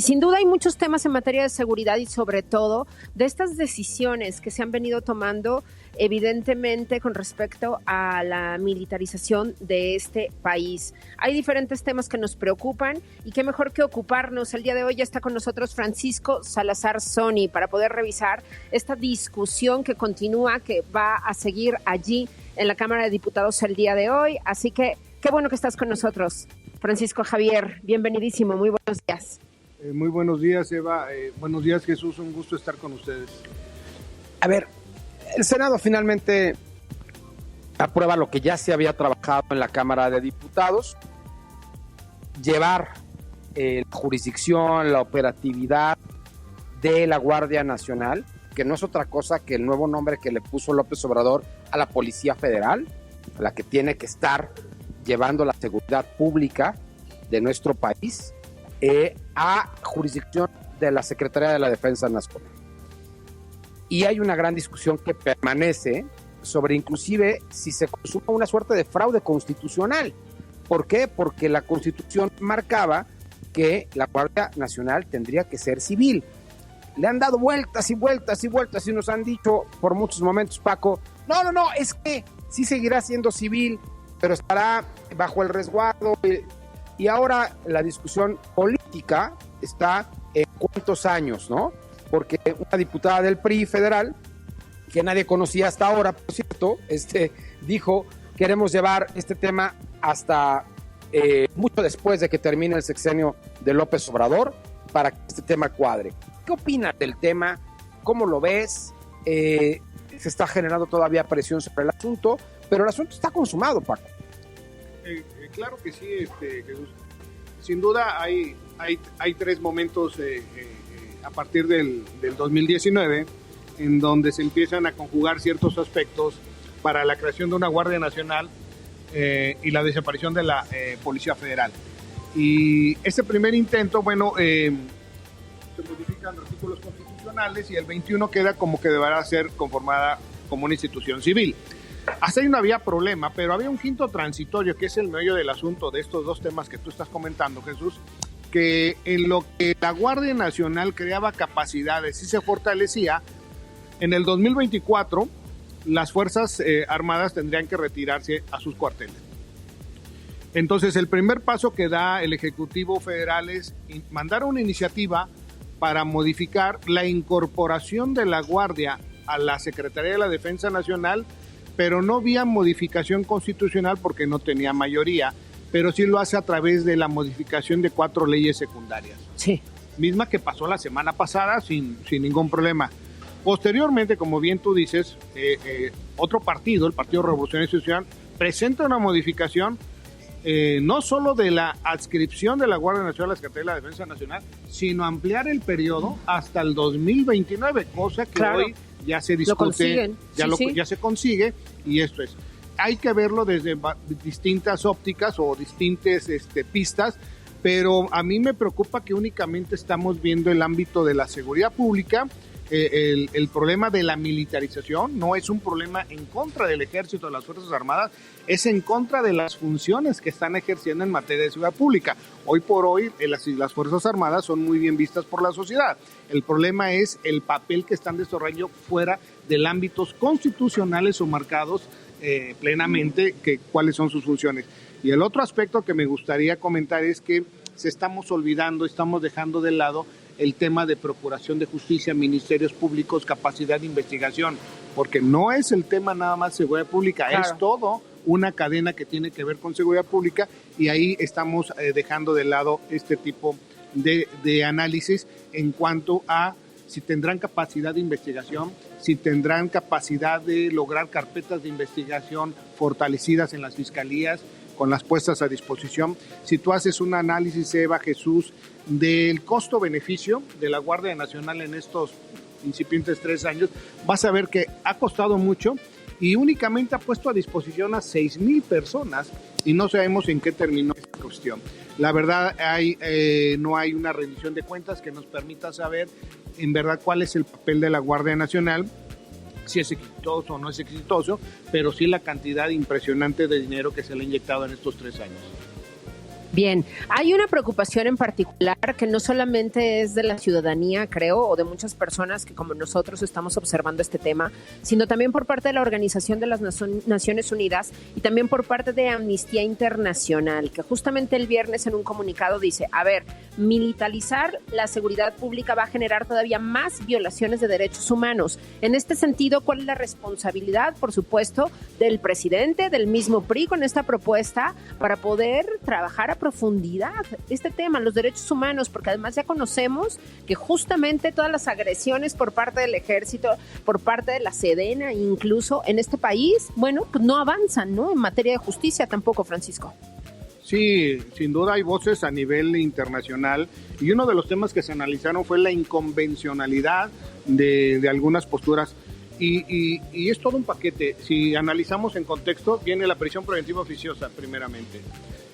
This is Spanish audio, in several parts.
Y sin duda hay muchos temas en materia de seguridad y sobre todo de estas decisiones que se han venido tomando evidentemente con respecto a la militarización de este país. Hay diferentes temas que nos preocupan y qué mejor que ocuparnos. El día de hoy ya está con nosotros Francisco Salazar Sony para poder revisar esta discusión que continúa, que va a seguir allí en la Cámara de Diputados el día de hoy. Así que qué bueno que estás con nosotros, Francisco Javier. Bienvenidísimo, muy buenos días. Muy buenos días, Eva. Buenos días, Jesús. Un gusto estar con ustedes. A ver, el Senado finalmente aprueba lo que ya se había trabajado en la Cámara de Diputados, llevar la jurisdicción, la operatividad de la Guardia Nacional, que no es otra cosa que el nuevo nombre que le puso López Obrador a la Policía Federal, a la que tiene que estar llevando la seguridad pública de nuestro país, a jurisdicción de la Secretaría de la Defensa Nacional. Y hay una gran discusión que permanece sobre inclusive si se consuma una suerte de fraude constitucional. ¿Por qué? Porque la Constitución marcaba que la Guardia Nacional tendría que ser civil. Le han dado vueltas y vueltas y vueltas y nos han dicho por muchos momentos, Paco, no, es que sí seguirá siendo civil, pero estará bajo el resguardo. Y ahora la discusión política está en cuántos años, ¿no? Porque una diputada del PRI federal, que nadie conocía hasta ahora, por cierto, dijo, queremos llevar este tema hasta mucho después de que termine el sexenio de López Obrador para que este tema cuadre. ¿Qué opinas del tema? ¿Cómo lo ves? Se está generando todavía presión sobre el asunto, pero el asunto está consumado, Paco. Claro que sí, Jesús. Sin duda hay tres momentos a partir del 2019 en donde se empiezan a conjugar ciertos aspectos para la creación de una Guardia Nacional y la desaparición de la Policía Federal. Y ese primer intento, se modifican artículos constitucionales y el 21 queda como que deberá ser conformada como una institución civil. Hasta ahí no había problema, pero había un quinto transitorio, que es el meollo del asunto de estos dos temas que tú estás comentando, Jesús, que en lo que la Guardia Nacional creaba capacidades y se fortalecía, en el 2024 las Fuerzas Armadas tendrían que retirarse a sus cuarteles. Entonces el primer paso que da el Ejecutivo Federal es mandar una iniciativa para modificar la incorporación de la Guardia a la Secretaría de la Defensa Nacional, pero no vía modificación constitucional porque no tenía mayoría, pero sí lo hace a través de la modificación de 4 leyes secundarias. Sí. Misma que pasó la semana pasada sin ningún problema. Posteriormente, como bien tú dices, otro partido, el Partido Revolucionario Institucional, presenta una modificación no solo de la adscripción de la Guardia Nacional a la Secretaría de la Defensa Nacional, sino ampliar el periodo hasta el 2029, cosa que hoy ya se discute, ya se consigue, y esto es. Hay que verlo desde distintas ópticas o distintas pistas, pero a mí me preocupa que únicamente estamos viendo el ámbito de la seguridad pública. El problema de la militarización no es un problema en contra del ejército, de las Fuerzas Armadas, es en contra de las funciones que están ejerciendo en materia de seguridad pública. Hoy por hoy las Fuerzas Armadas son muy bien vistas por la sociedad. El problema es el papel que están desarrollando fuera del ámbitos constitucionales o marcados plenamente cuáles son sus funciones. Y el otro aspecto que me gustaría comentar es que estamos dejando de lado el tema de procuración de justicia, ministerios públicos, capacidad de investigación, porque no es el tema nada más seguridad pública, claro. Es todo una cadena que tiene que ver con seguridad pública y ahí estamos dejando de lado este tipo de análisis en cuanto a si tendrán capacidad de investigación, si tendrán capacidad de lograr carpetas de investigación fortalecidas en las fiscalías, con las puestas a disposición. Si tú haces un análisis, Eva, Jesús, del costo-beneficio de la Guardia Nacional en estos incipientes 3 años, vas a ver que ha costado mucho y únicamente ha puesto a disposición a 6,000 personas y no sabemos en qué terminó esta cuestión. La verdad, no hay una rendición de cuentas que nos permita saber en verdad cuál es el papel de la Guardia Nacional, si es exitoso o no es exitoso, pero sí la cantidad impresionante de dinero que se le ha inyectado en estos 3 años. Bien, hay una preocupación en particular que no solamente es de la ciudadanía, creo, o de muchas personas que como nosotros estamos observando este tema, sino también por parte de la Organización de las Naciones Unidas y también por parte de Amnistía Internacional, que justamente el viernes en un comunicado dice, a ver, militarizar la seguridad pública va a generar todavía más violaciones de derechos humanos. En este sentido, ¿cuál es la responsabilidad, por supuesto, del presidente, del mismo PRI con esta propuesta para poder trabajar a profundidad este tema, los derechos humanos, porque además ya conocemos que justamente todas las agresiones por parte del ejército, por parte de la Sedena, incluso en este país, bueno, pues no avanzan, ¿no? En materia de justicia tampoco, Francisco. Sí, sin duda hay voces a nivel internacional y uno de los temas que se analizaron fue la inconvencionalidad de algunas posturas y es todo un paquete. Si analizamos en contexto, viene la prisión preventiva oficiosa primeramente,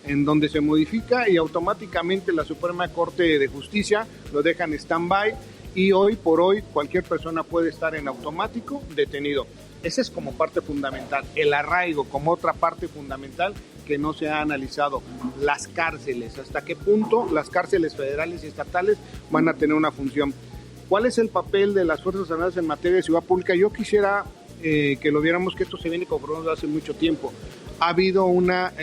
en donde se modifica y automáticamente la Suprema Corte de Justicia lo deja en stand-by y hoy por hoy cualquier persona puede estar en automático detenido. Esa es como parte fundamental. El arraigo como otra parte fundamental que no se ha analizado. Las cárceles, hasta qué punto las cárceles federales y estatales van a tener una función. ¿Cuál es el papel de las Fuerzas Armadas en materia de seguridad pública? Yo quisiera que lo viéramos, que esto se viene confrontando hace mucho tiempo. Ha habido una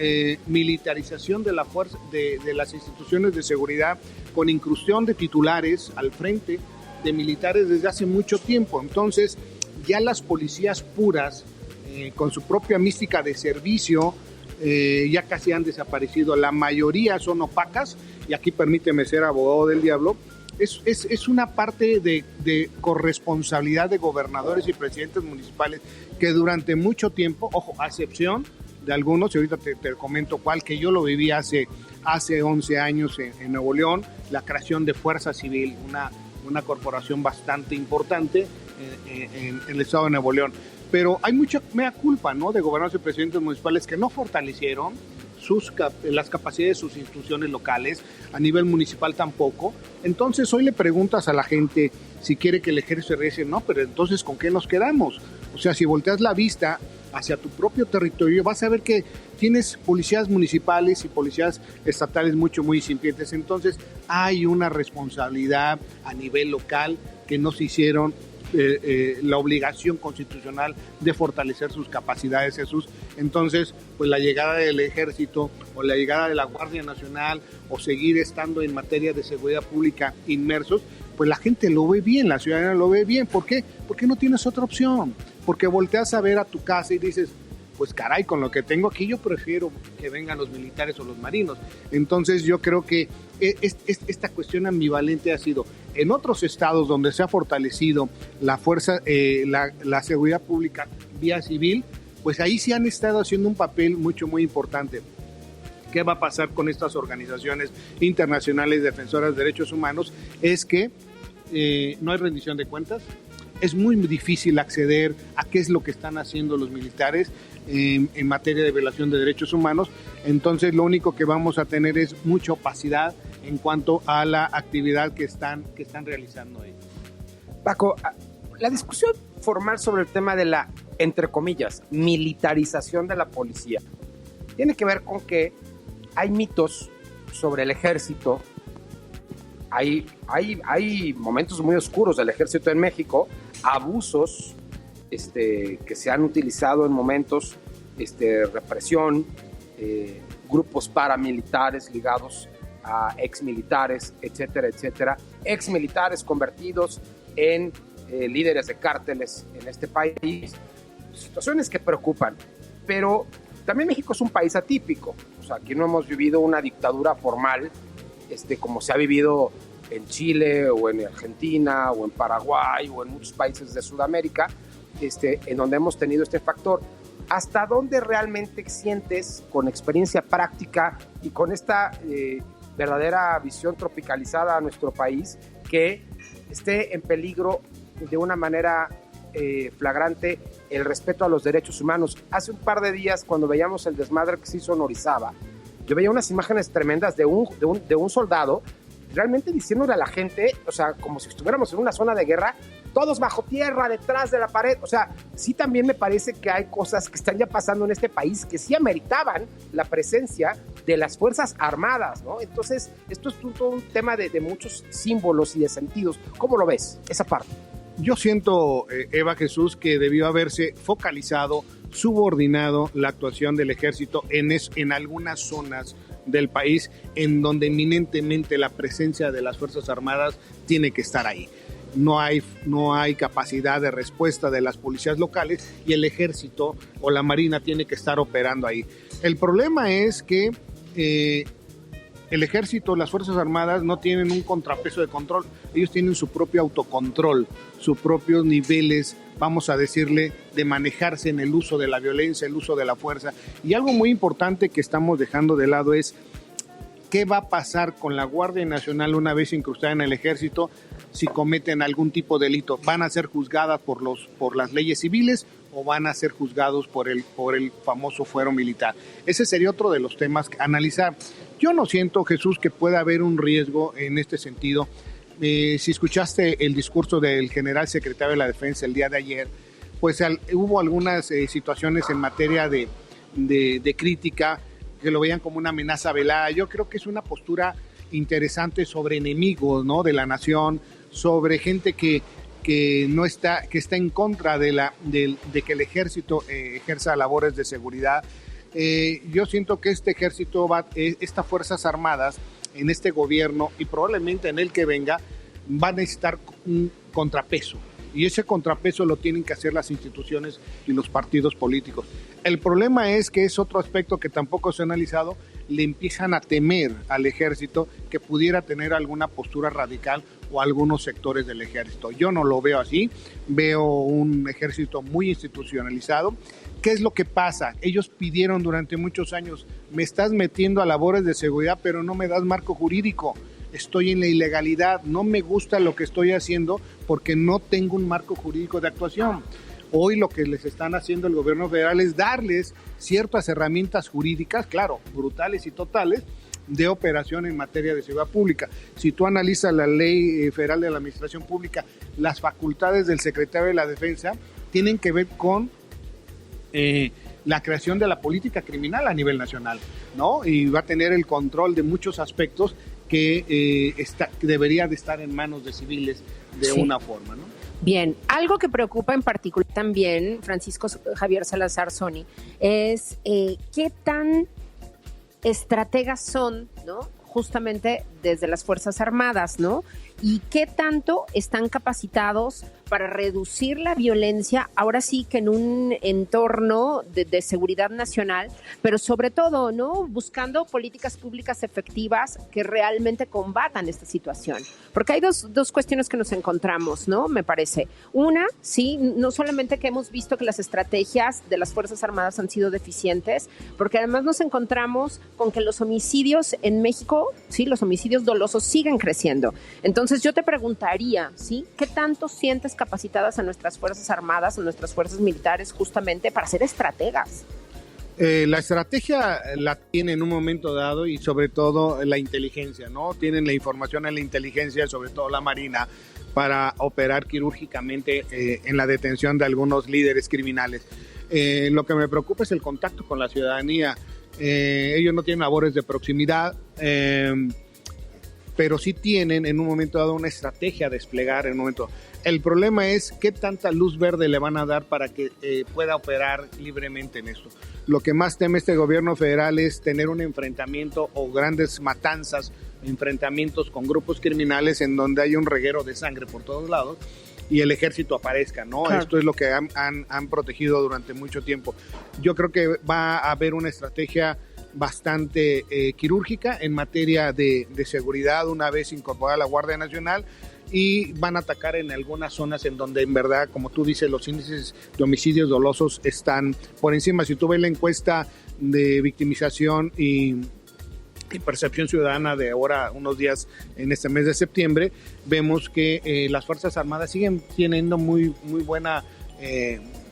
militarización de la fuerza de las instituciones de seguridad con inclusión de titulares al frente de militares desde hace mucho tiempo. Entonces, ya las policías puras, con su propia mística de servicio, ya casi han desaparecido. La mayoría son opacas, y aquí permíteme ser abogado del diablo. Es una parte de corresponsabilidad de gobernadores y presidentes municipales que durante mucho tiempo, ojo, a excepción de algunos, y ahorita te comento cuál, que yo lo viví hace 11 años en Nuevo León, la creación de Fuerza Civil, una corporación bastante importante en el estado de Nuevo León. Pero hay mucha mea culpa, ¿no?, de gobernadores y presidentes municipales que no fortalecieron las capacidades de sus instituciones locales, a nivel municipal tampoco. Entonces hoy le preguntas a la gente si quiere que el ejército regrese, no, pero entonces ¿con qué nos quedamos? O sea, si volteas la vista hacia tu propio territorio, vas a ver que tienes policías municipales y policías estatales muy incipientes. Entonces hay una responsabilidad a nivel local que no se hicieron la obligación constitucional de fortalecer sus capacidades, Jesús. Entonces, pues la llegada del ejército o la llegada de la Guardia Nacional o seguir estando en materia de seguridad pública inmersos, pues la gente lo ve bien, la ciudadanía lo ve bien. ¿Por qué? Porque no tienes otra opción. Porque volteas a ver a tu casa y dices, pues caray, con lo que tengo aquí yo prefiero que vengan los militares o los marinos. Entonces yo creo que esta cuestión ambivalente ha sido en otros estados donde se ha fortalecido la fuerza, la seguridad pública vía civil, pues ahí sí han estado haciendo un papel muy importante. ¿Qué va a pasar con estas organizaciones internacionales defensoras de derechos humanos? Es que no hay rendición de cuentas. Es muy difícil acceder a qué es lo que están haciendo los militares en materia de violación de derechos humanos. Entonces lo único que vamos a tener es mucha opacidad en cuanto a la actividad que están realizando ellos. Paco, la discusión formal sobre el tema de la, entre comillas, militarización de la policía tiene que ver con que hay mitos sobre el ejército. Hay momentos muy oscuros del ejército en México, abusos que se han utilizado en momentos, represión, grupos paramilitares ligados a exmilitares, etcétera, exmilitares convertidos en líderes de cárteles en este país, situaciones que preocupan, pero también México es un país atípico, o sea, aquí no hemos vivido una dictadura formal, como se ha vivido en Chile o en Argentina o en Paraguay o en muchos países de Sudamérica, en donde hemos tenido este factor. ¿Hasta dónde realmente sientes, con experiencia práctica y con esta verdadera visión tropicalizada a nuestro país, que esté en peligro de una manera flagrante el respeto a los derechos humanos? Hace un par de días, cuando veíamos el desmadre que se hizo en Orizaba, yo veía unas imágenes tremendas de un soldado realmente diciéndole a la gente, o sea, como si estuviéramos en una zona de guerra, todos bajo tierra, detrás de la pared. O sea, sí también me parece que hay cosas que están ya pasando en este país que sí ameritaban la presencia de las Fuerzas Armadas, ¿no? Entonces, esto es todo un tema de muchos símbolos y de sentidos. ¿Cómo lo ves, esa parte? Yo siento, Eva Jesús, que debió haberse focalizado, subordinado la actuación del ejército en algunas zonas del país en donde eminentemente la presencia de las Fuerzas Armadas tiene que estar ahí. No hay capacidad de respuesta de las policías locales y el ejército o la marina tiene que estar operando ahí. El problema es que el ejército, las Fuerzas Armadas no tienen un contrapeso de control, ellos tienen su propio autocontrol, sus propios niveles, vamos a decirle, de manejarse en el uso de la violencia, el uso de la fuerza. Y algo muy importante que estamos dejando de lado es qué va a pasar con la Guardia Nacional una vez incrustada en el ejército si cometen algún tipo de delito. ¿Van a ser juzgadas por las leyes civiles o van a ser juzgados por el famoso fuero militar? Ese sería otro de los temas que analizar. Yo no siento, Jesús, que pueda haber un riesgo en este sentido. Si escuchaste el discurso del general secretario de la Defensa el día de ayer, pues hubo algunas situaciones en materia de crítica que lo veían como una amenaza velada. Yo creo que es una postura interesante sobre enemigos, ¿no?, de la nación, sobre gente que está en contra de que el ejército ejerza labores de seguridad. Yo siento que este ejército, estas Fuerzas Armadas, en este gobierno y probablemente en el que venga, va a necesitar un contrapeso. Y ese contrapeso lo tienen que hacer las instituciones y los partidos políticos. El problema es que es otro aspecto que tampoco se ha analizado, le empiezan a temer al ejército que pudiera tener alguna postura radical o algunos sectores del ejército. Yo no lo veo así, veo un ejército muy institucionalizado. ¿Qué es lo que pasa? Ellos pidieron durante muchos años, me estás metiendo a labores de seguridad, pero no me das marco jurídico. Estoy en la ilegalidad, no me gusta lo que estoy haciendo porque no tengo un marco jurídico de actuación. Hoy lo que les están haciendo el gobierno federal es darles ciertas herramientas jurídicas, claro, brutales y totales, de operación en materia de seguridad pública. Si tú analizas la Ley Federal de la Administración Pública, las facultades del secretario de la Defensa tienen que ver con la creación de la política criminal a nivel nacional, ¿no? Y va a tener el control de muchos aspectos que debería de estar en manos de civiles de una forma, ¿no? Bien, algo que preocupa en particular también, Francisco Javier Salazar Sony, es qué tan estrategas son, ¿no?, justamente desde las Fuerzas Armadas, ¿no? Y qué tanto están capacitados para reducir la violencia, ahora sí que en un entorno de seguridad nacional, pero sobre todo, ¿no?, buscando políticas públicas efectivas que realmente combatan esta situación. Porque hay dos cuestiones que nos encontramos, ¿no?, me parece. Una, sí, no solamente que hemos visto que las estrategias de las Fuerzas Armadas han sido deficientes, porque además nos encontramos con que los homicidios en México, sí, los homicidios dolosos siguen creciendo. Entonces yo te preguntaría, ¿sí?, ¿qué tanto sientes capacitadas a nuestras Fuerzas Armadas, a nuestras fuerzas militares justamente para ser estrategas? La estrategia la tienen en un momento dado y sobre todo la inteligencia, ¿no? Tienen la información en la inteligencia, sobre todo la Marina, para operar quirúrgicamente en la detención de algunos líderes criminales. Lo que me preocupa es el contacto con la ciudadanía. Ellos no tienen labores de proximidad, pero sí tienen en un momento dado una estrategia a desplegar en un momento. El problema es qué tanta luz verde le van a dar para que pueda operar libremente en esto. Lo que más teme este gobierno federal es tener un enfrentamiento o grandes matanzas, enfrentamientos con grupos criminales en donde hay un reguero de sangre por todos lados y el ejército aparezca, ¿no? Claro. Esto es lo que han protegido durante mucho tiempo. Yo creo que va a haber una estrategia bastante quirúrgica en materia de seguridad una vez incorporada la Guardia Nacional, y van a atacar en algunas zonas en donde en verdad, como tú dices, los índices de homicidios dolosos están por encima. Si tú ves la encuesta de victimización y percepción ciudadana de ahora unos días en este mes de septiembre, vemos que las Fuerzas Armadas siguen teniendo muy buena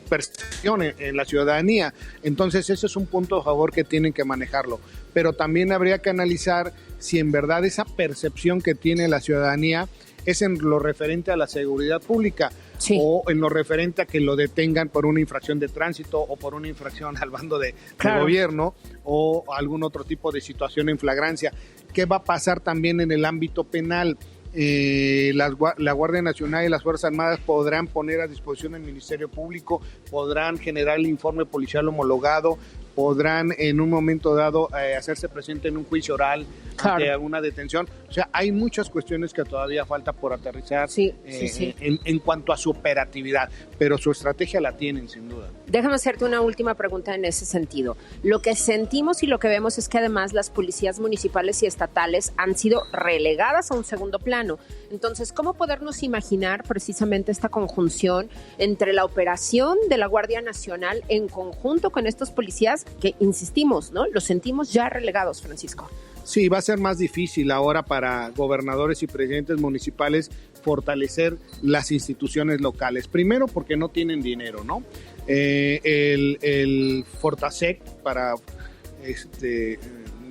percepción en la ciudadanía. Entonces ese es un punto a favor que tienen que manejarlo, pero también habría que analizar si en verdad esa percepción que tiene la ciudadanía es en lo referente a la seguridad pública. Sí. O en lo referente a que lo detengan por una infracción de tránsito o por una infracción al bando de gobierno o algún otro tipo de situación en flagrancia. ¿Qué va a pasar también en el ámbito penal? La Guardia Nacional y las Fuerzas Armadas podrán poner a disposición del Ministerio Público, podrán generar el informe policial homologado, podrán en un momento dado hacerse presente en un juicio oral ante alguna detención. O sea, hay muchas cuestiones que todavía falta por aterrizar en cuanto a su operatividad, pero su estrategia la tienen sin duda. Déjame hacerte una última pregunta en ese sentido. Lo que sentimos y lo que vemos es que además las policías municipales y estatales han sido relegadas a un segundo plano. Entonces, ¿cómo podernos imaginar precisamente esta conjunción entre la operación de la Guardia Nacional en conjunto con estos policías que, insistimos, ¿no? Los sentimos ya relegados, Francisco? Sí, va a ser más difícil ahora para gobernadores y presidentes municipales fortalecer las instituciones locales. Primero porque no tienen dinero, ¿no? El Fortasec para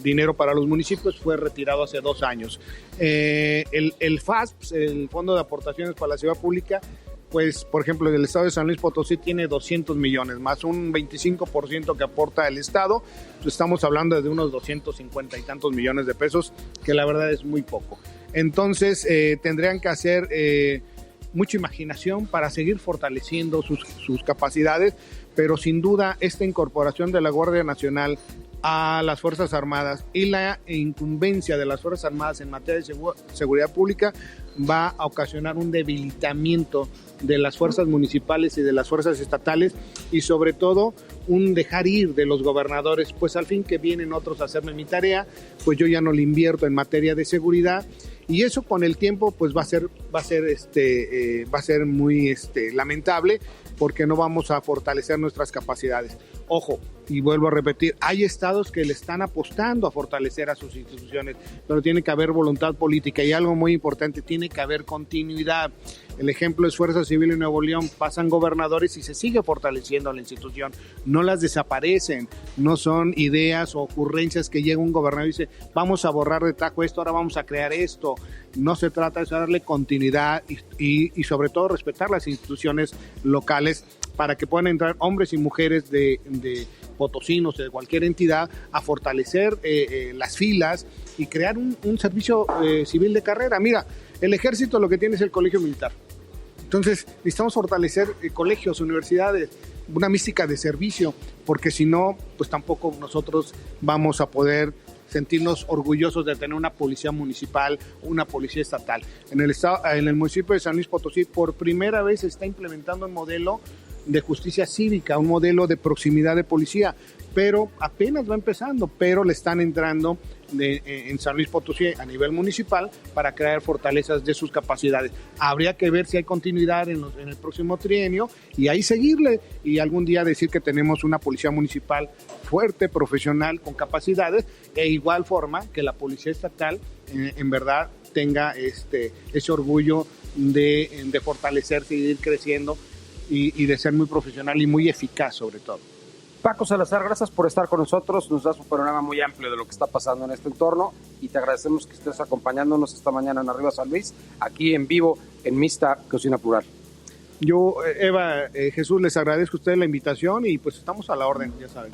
dinero para los municipios fue retirado hace 2 años. El FASP, el Fondo de Aportaciones para la Seguridad Pública, pues, por ejemplo, el estado de San Luis Potosí tiene 200 millones, más un 25% que aporta el estado. Estamos hablando de unos 250 y tantos millones de pesos, que la verdad es muy poco. Entonces, tendrían que hacer mucha imaginación para seguir fortaleciendo sus capacidades, pero sin duda esta incorporación de la Guardia Nacional a las Fuerzas Armadas y la incumbencia de las Fuerzas Armadas en materia de seguridad pública va a ocasionar un debilitamiento de las fuerzas municipales y de las fuerzas estatales, y sobre todo un dejar ir de los gobernadores, pues al fin que vienen otros a hacerme mi tarea, pues yo ya no le invierto en materia de seguridad, y eso con el tiempo pues va a ser muy lamentable, porque no vamos a fortalecer nuestras capacidades. Ojo, y vuelvo a repetir, hay estados que le están apostando a fortalecer a sus instituciones, pero tiene que haber voluntad política, y algo muy importante, tiene que haber continuidad. El ejemplo es Fuerza Civil en Nuevo León, pasan gobernadores y se sigue fortaleciendo la institución, no las desaparecen, no son ideas o ocurrencias que llega un gobernador y dice, vamos a borrar de tajo esto, ahora vamos a crear esto. No se trata de darle continuidad y sobre todo respetar las instituciones locales para que puedan entrar hombres y mujeres de potosinos, de cualquier entidad, a fortalecer las filas y crear un servicio civil de carrera. Mira, el ejército lo que tiene es el colegio militar. Entonces necesitamos fortalecer colegios, universidades, una mística de servicio, porque si no, pues tampoco nosotros vamos a poder sentirnos orgullosos de tener una policía municipal, una policía estatal. En el municipio de San Luis Potosí, por primera vez se está implementando un modelo de justicia cívica, un modelo de proximidad de policía, pero apenas va empezando, pero le están entrando en San Luis Potosí a nivel municipal para crear fortalezas de sus capacidades. Habría que ver si hay continuidad en el próximo trienio y ahí seguirle y algún día decir que tenemos una policía municipal fuerte, profesional, con capacidades, e igual forma que la policía estatal en verdad tenga ese orgullo de fortalecerse y de ir creciendo y de ser muy profesional y muy eficaz sobre todo. Paco Salazar, gracias por estar con nosotros, nos das un panorama muy amplio de lo que está pasando en este entorno y te agradecemos que estés acompañándonos esta mañana en Arriba San Luis, aquí en vivo en Mixta Cocina Plural. Yo, Eva, Jesús, les agradezco a ustedes la invitación y pues estamos a la orden, ya saben.